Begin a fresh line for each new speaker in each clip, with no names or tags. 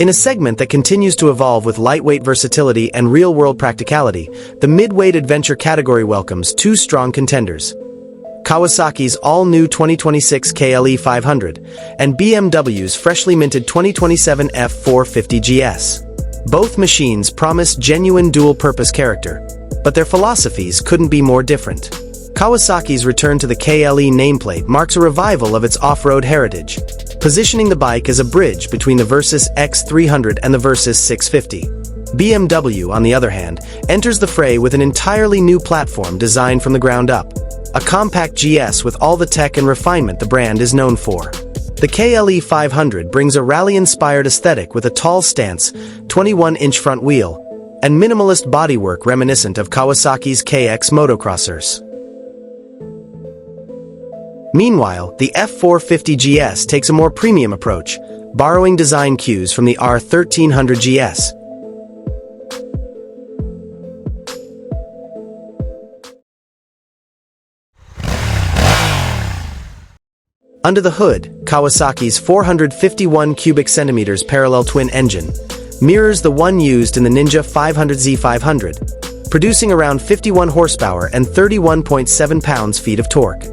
In a segment that continues to evolve with lightweight versatility and real-world practicality, the midweight adventure category welcomes two strong contenders: Kawasaki's all-new 2026 KLE500 and BMW's freshly minted 2027 F450 GS. Both machines promise genuine dual-purpose character, but their philosophies couldn't be more different. Kawasaki's return to the KLE nameplate marks a revival of its off-road heritage, positioning the bike as a bridge between the Versys X300 and the Versys 650. BMW, on the other hand, enters the fray with an entirely new platform designed from the ground up, a compact GS with all the tech and refinement the brand is known for. The KLE500 brings a rally-inspired aesthetic with a tall stance, 21-inch front wheel, and minimalist bodywork reminiscent of Kawasaki's KX motocrossers. Meanwhile, the F450 GS takes a more premium approach, borrowing design cues from the R1300 GS. Under the hood, Kawasaki's 451 cubic centimeters parallel twin engine mirrors the one used in the Ninja 500Z 500, producing around 51 horsepower and 31.7 pounds-feet of torque.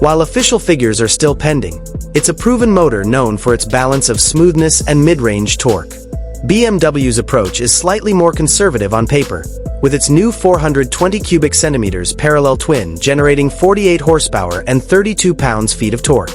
While official figures are still pending, it's a proven motor known for its balance of smoothness and mid-range torque. BMW's approach is slightly more conservative on paper, with its new 420 cubic centimeters parallel twin generating 48 horsepower and 32 pounds-feet of torque.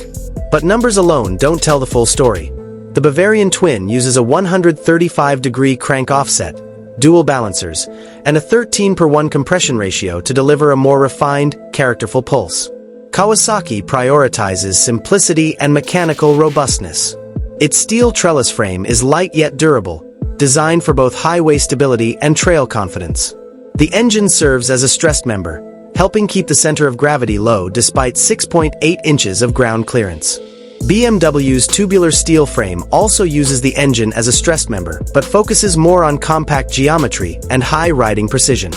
But numbers alone don't tell the full story. The Bavarian twin uses a 135-degree crank offset, dual balancers, and a 13:1 compression ratio to deliver a more refined, characterful pulse. Kawasaki prioritizes simplicity and mechanical robustness. Its steel trellis frame is light yet durable, designed for both highway stability and trail confidence. The engine serves as a stressed member, helping keep the center of gravity low despite 6.8 inches of ground clearance. BMW's tubular steel frame also uses the engine as a stressed member, but focuses more on compact geometry and high riding precision.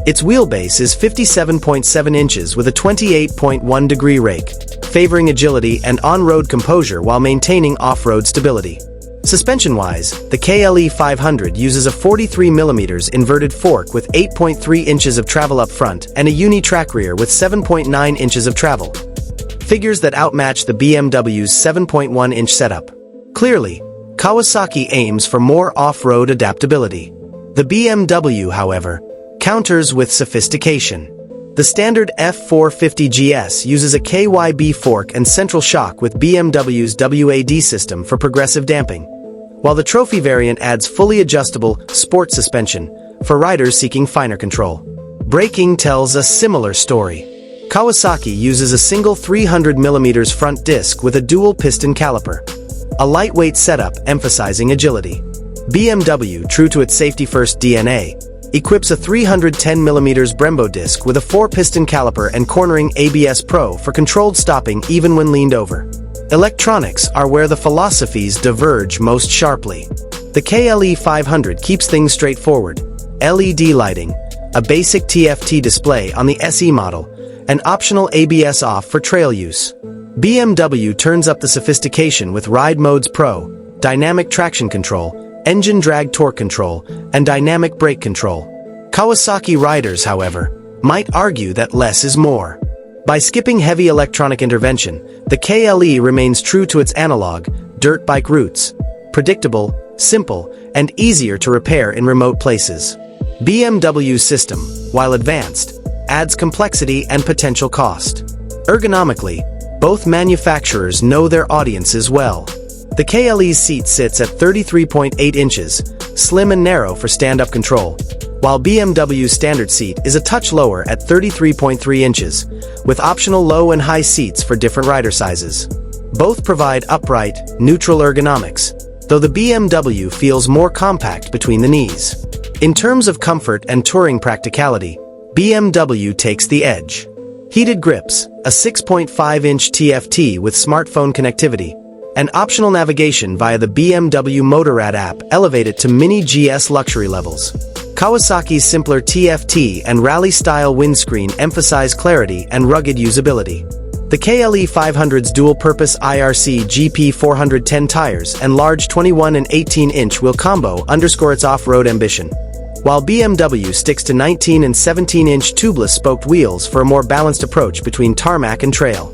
Its wheelbase is 57.7 inches with a 28.1 degree rake, favoring agility and on-road composure while maintaining off-road stability. Suspension-wise, the KLE500 uses a 43mm inverted fork with 8.3 inches of travel up front and a uni-track rear with 7.9 inches of travel, figures that outmatch the BMW's 7.1-inch setup. Clearly, Kawasaki aims for more off-road adaptability. The BMW, however, counters with sophistication. The standard F450 GS uses a KYB fork and central shock with BMW's WAD system for progressive damping, while the trophy variant adds fully adjustable, sport suspension for riders seeking finer control. Braking tells a similar story. Kawasaki uses a single 300mm front disc with a dual piston caliper, a lightweight setup emphasizing agility. BMW, true to its safety-first DNA, equips a 310mm Brembo disc with a 4-piston caliper and cornering ABS Pro for controlled stopping even when leaned over. Electronics are where the philosophies diverge most sharply. The KLE500 keeps things straightforward: LED lighting, a basic TFT display on the SE model, and optional ABS off for trail use. BMW turns up the sophistication with Ride Modes Pro, dynamic traction control, engine drag torque control, and dynamic brake control. Kawasaki riders, however, might argue that less is more. By skipping heavy electronic intervention, the KLE remains true to its analog, dirt bike roots: predictable, simple, and easier to repair in remote places. BMW's system, while advanced, adds complexity and potential cost. Ergonomically, both manufacturers know their audiences well. The KLE's seat sits at 33.8 inches, slim and narrow for stand-up control, while BMW's standard seat is a touch lower at 33.3 inches, with optional low and high seats for different rider sizes. Both provide upright, neutral ergonomics, though the BMW feels more compact between the knees. In terms of comfort and touring practicality, BMW takes the edge. Heated grips, a 6.5-inch TFT with smartphone connectivity, and optional navigation via the BMW Motorrad app elevate it to mini GS luxury levels. Kawasaki's simpler TFT and rally-style windscreen emphasize clarity and rugged usability. The KLE500's dual-purpose IRC GP 410 tires and large 21 and 18-inch wheel combo underscore its off-road ambition, while BMW sticks to 19 and 17-inch tubeless spoked wheels for a more balanced approach between tarmac and trail.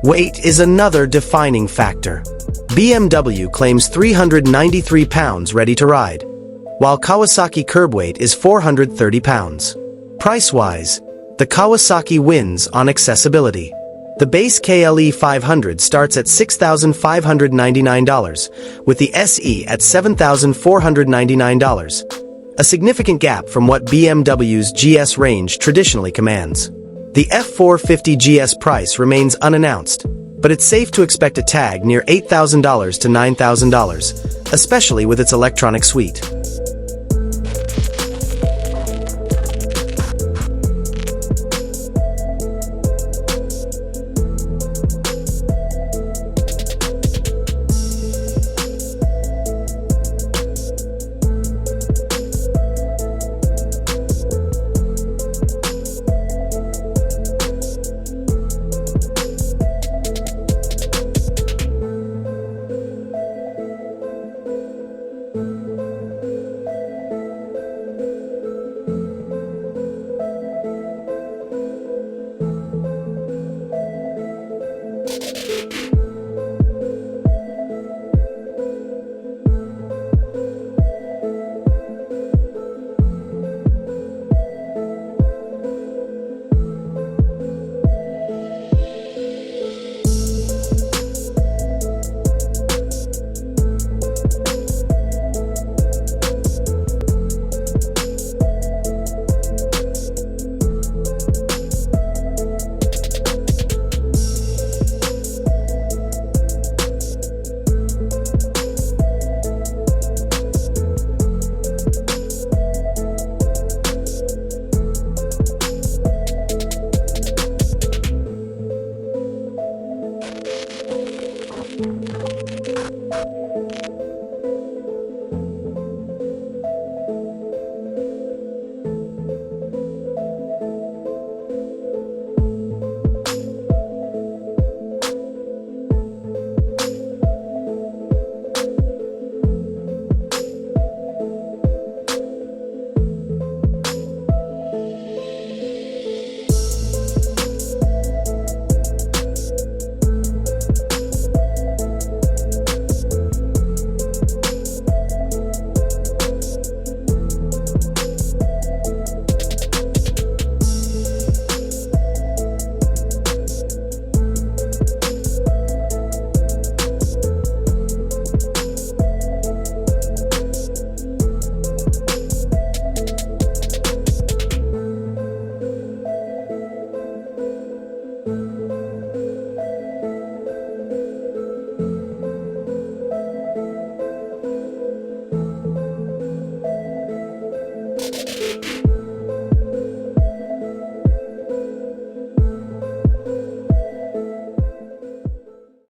Weight is another defining factor. BMW claims 393 pounds ready to ride, while Kawasaki curb weight is 430 pounds. Price-wise, the Kawasaki wins on accessibility. The base KLE500 starts at $6,599, with the SE at $7,499, a significant gap from what BMW's GS range traditionally commands. The F450 GS price remains unannounced, but it's safe to expect a tag near $8,000 to $9,000, especially with its electronic suite.